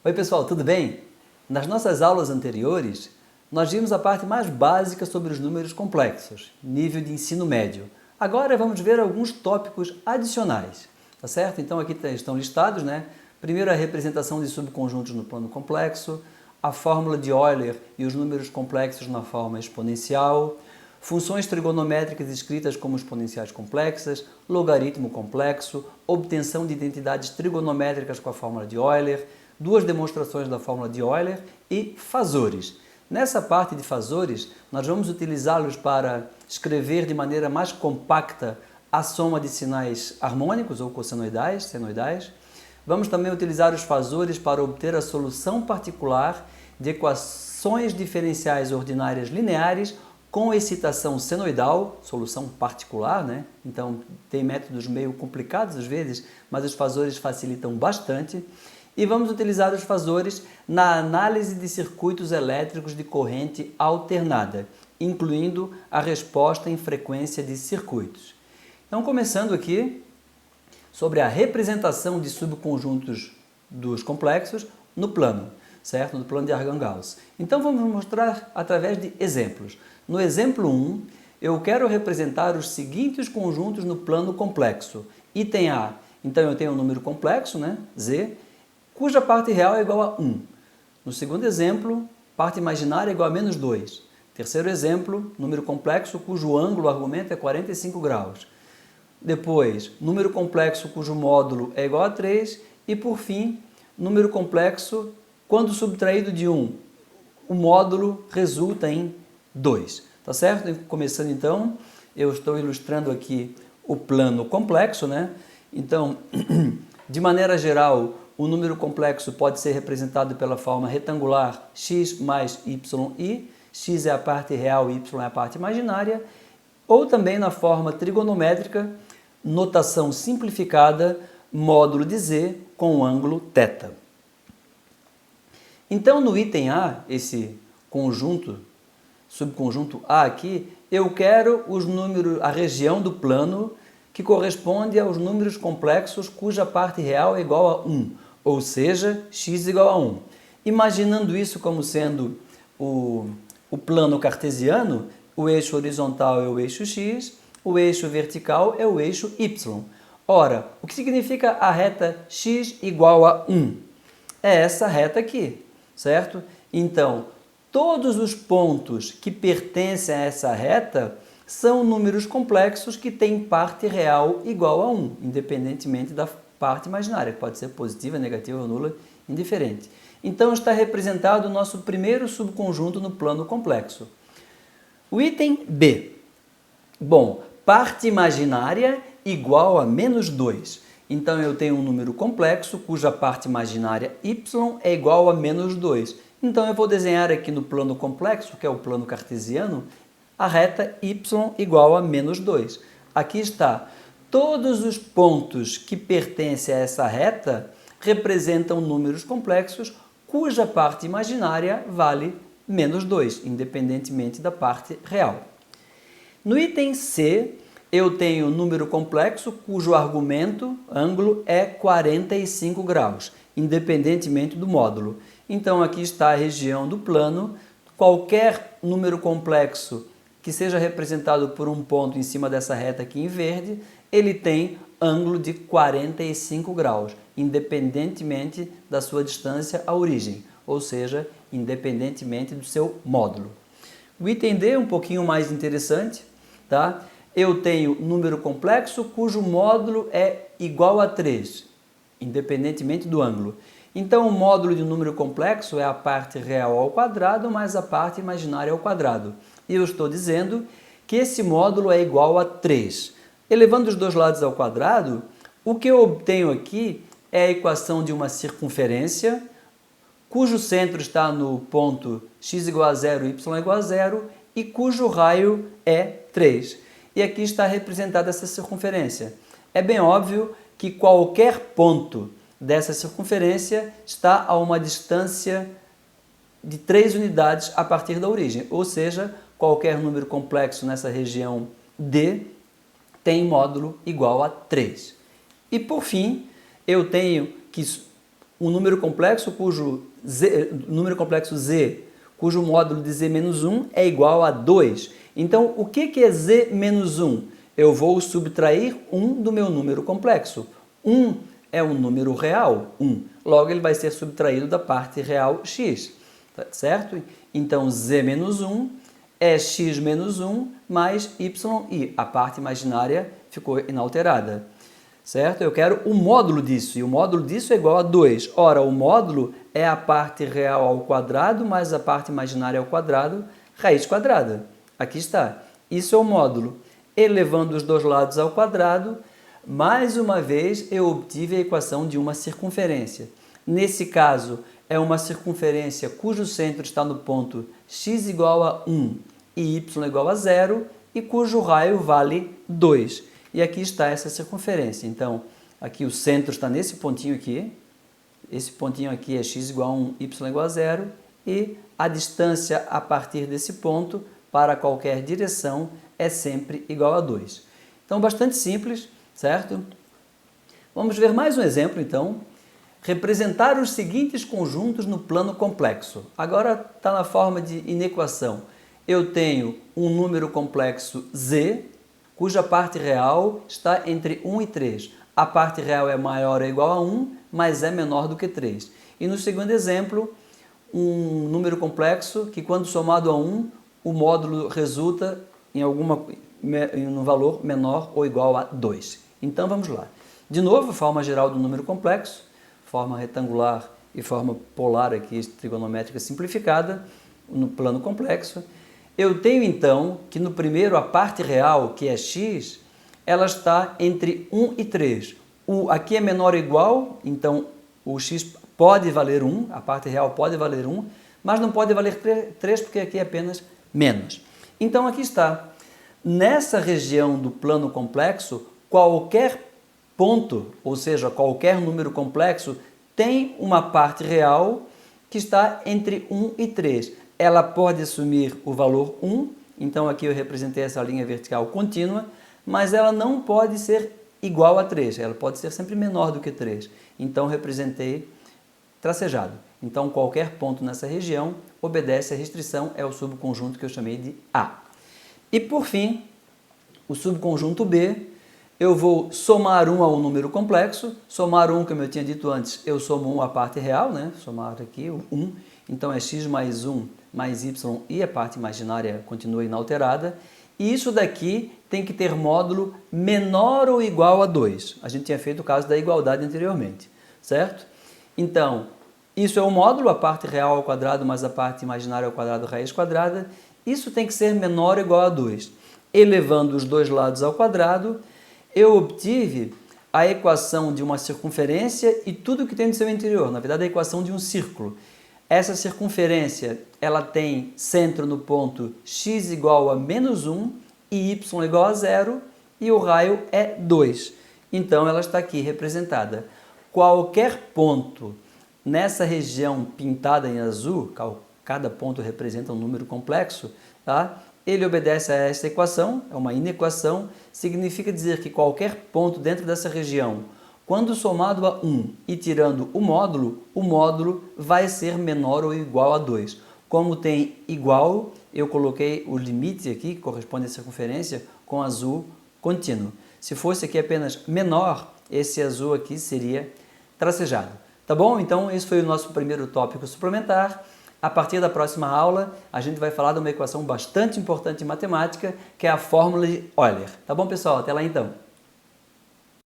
Oi pessoal, tudo bem? Nas nossas aulas anteriores, nós vimos a parte mais básica sobre os números complexos, nível de ensino médio. Agora vamos ver alguns tópicos adicionais, tá certo? Então aqui estão listados, né? Primeiro a representação de subconjuntos no plano complexo, a fórmula de Euler e os números complexos na forma exponencial, funções trigonométricas escritas como exponenciais complexas, logaritmo complexo, obtenção de identidades trigonométricas com a fórmula de Euler, duas demonstrações da fórmula de Euler e fazores. Nessa parte de fazores, nós vamos utilizá-los para escrever de maneira mais compacta a soma de sinais harmônicos ou cossenoidais, senoidais. Vamos também utilizar os fazores para obter a solução particular de equações diferenciais ordinárias lineares com excitação senoidal, solução particular, né? Então tem métodos meio complicados às vezes, mas os fazores facilitam bastante. E vamos utilizar os fazores na análise de circuitos elétricos de corrente alternada, incluindo a resposta em frequência de circuitos. Então, começando aqui sobre a representação de subconjuntos dos complexos no plano, certo? No plano de Argand-Gauss. Então, vamos mostrar através de exemplos. No exemplo 1, eu quero representar os seguintes conjuntos no plano complexo. Item A, então eu tenho um número complexo, né? Z, cuja parte real é igual a 1. No segundo exemplo, parte imaginária é igual a menos 2. Terceiro exemplo, número complexo cujo ângulo, argumento, é 45 graus. Depois, número complexo cujo módulo é igual a 3. E, por fim, número complexo, quando subtraído de 1, o módulo resulta em 2. Tá certo? Começando então, eu estou ilustrando aqui o plano complexo, né? Então, de maneira geral, o número complexo pode ser representado pela forma retangular x mais yi, x é a parte real, y é a parte imaginária, ou também na forma trigonométrica, notação simplificada, módulo de z com ângulo θ. Então, no item A, esse conjunto, subconjunto A aqui, eu quero os números, a região do plano que corresponde aos números complexos cuja parte real é igual a 1, ou seja, x igual a 1. Imaginando isso como sendo o plano cartesiano, o eixo horizontal é o eixo x, o eixo vertical é o eixo y. Ora, o que significa a reta x igual a 1? É essa reta aqui, certo? Então, todos os pontos que pertencem a essa reta são números complexos que têm parte real igual a 1, independentemente da parte imaginária, que pode ser positiva, negativa ou nula, indiferente. Então está representado o nosso primeiro subconjunto no plano complexo. O item B. Bom, parte imaginária igual a menos 2. Então eu tenho um número complexo cuja parte imaginária y é igual a menos 2. Então eu vou desenhar aqui no plano complexo, que é o plano cartesiano, a reta y igual a menos 2. Aqui está. Todos os pontos que pertencem a essa reta representam números complexos cuja parte imaginária vale menos 2, independentemente da parte real. No item C, eu tenho um número complexo cujo argumento, ângulo, é 45 graus, independentemente do módulo. Então aqui está a região do plano. Qualquer número complexo que seja representado por um ponto em cima dessa reta aqui em verde, ele tem ângulo de 45 graus, independentemente da sua distância à origem, ou seja, independentemente do seu módulo. O item D é um pouquinho mais interessante, tá? Eu tenho número complexo cujo módulo é igual a 3, independentemente do ângulo. Então, o módulo de um número complexo é a parte real ao quadrado mais a parte imaginária ao quadrado. E eu estou dizendo que esse módulo é igual a 3. Elevando os dois lados ao quadrado, o que eu obtenho aqui é a equação de uma circunferência, cujo centro está no ponto x igual a 0, y igual a 0, e cujo raio é 3. E aqui está representada essa circunferência. É bem óbvio que qualquer ponto dessa circunferência está a uma distância de 3 unidades a partir da origem, ou seja, qualquer número complexo nessa região D tem módulo igual a 3. E por fim, eu tenho que um número complexo número complexo z, cujo módulo de z menos 1 é igual a 2. Então, o que é z menos 1? Eu vou subtrair 1 do meu número complexo. 1 é um número real, 1. Logo, ele vai ser subtraído da parte real x, tá certo? Então, z menos 1 é x menos 1 mais y, a parte imaginária ficou inalterada, certo? Eu quero o módulo disso, e o módulo disso é igual a 2. Ora, o módulo é a parte real ao quadrado mais a parte imaginária ao quadrado, raiz quadrada. Aqui está. Isso é o módulo. Elevando os dois lados ao quadrado, mais uma vez eu obtive a equação de uma circunferência. Nesse caso, é uma circunferência cujo centro está no ponto x igual a 1 e y igual a 0 e cujo raio vale 2. E aqui está essa circunferência. Então, aqui o centro está nesse pontinho aqui. Esse pontinho aqui é x igual a 1, y igual a 0. E a distância a partir desse ponto para qualquer direção é sempre igual a 2. Então, bastante simples, certo? Vamos ver mais um exemplo, então. Representar os seguintes conjuntos no plano complexo. Agora está na forma de inequação. Eu tenho um número complexo z, cuja parte real está entre 1 e 3. A parte real é maior ou igual a 1, mas é menor do que 3. E no segundo exemplo, um número complexo que, quando somado a 1, o módulo resulta em um valor menor ou igual a 2. Então, vamos lá. De novo, forma geral do número complexo, forma retangular e forma polar aqui, trigonométrica simplificada, no plano complexo. Eu tenho, então, que no primeiro a parte real, que é x, ela está entre 1 e 3. Aqui é menor ou igual, então o x pode valer 1, a parte real pode valer 1, mas não pode valer 3 porque aqui é apenas menos. Então, aqui está. Nessa região do plano complexo, qualquer ponto, ou seja, qualquer número complexo, tem uma parte real que está entre 1 e 3. Ela pode assumir o valor 1, então aqui eu representei essa linha vertical contínua, mas ela não pode ser igual a 3, ela pode ser sempre menor do que 3. Então, representei tracejado. Então, qualquer ponto nessa região obedece à restrição, é o subconjunto que eu chamei de A. E, por fim, o subconjunto B, eu vou somar 1 ao número complexo. Somar 1, como eu tinha dito antes, eu somo 1 à parte real, né? Somar aqui o 1. Então, é x mais 1 mais y e a parte imaginária continua inalterada. E isso daqui tem que ter módulo menor ou igual a 2. A gente tinha feito o caso da igualdade anteriormente, certo? Então, isso é o módulo, a parte real ao quadrado mais a parte imaginária ao quadrado raiz quadrada. Isso tem que ser menor ou igual a 2. Elevando os dois lados ao quadrado, eu obtive a equação de uma circunferência e tudo que tem no seu interior. Na verdade, a equação de um círculo. Essa circunferência, ela tem centro no ponto x igual a menos 1 e y igual a 0 e o raio é 2. Então, ela está aqui representada. Qualquer ponto nessa região pintada em azul, cada ponto representa um número complexo, tá? Ele obedece a essa equação, é uma inequação, significa dizer que qualquer ponto dentro dessa região, quando somado a 1 e tirando o módulo vai ser menor ou igual a 2. Como tem igual, eu coloquei o limite aqui, que corresponde à circunferência, com azul contínuo. Se fosse aqui apenas menor, esse azul aqui seria tracejado. Tá bom? Então, esse foi o nosso primeiro tópico suplementar. A partir da próxima aula, a gente vai falar de uma equação bastante importante em matemática, que é a fórmula de Euler. Tá bom, pessoal? Até lá então!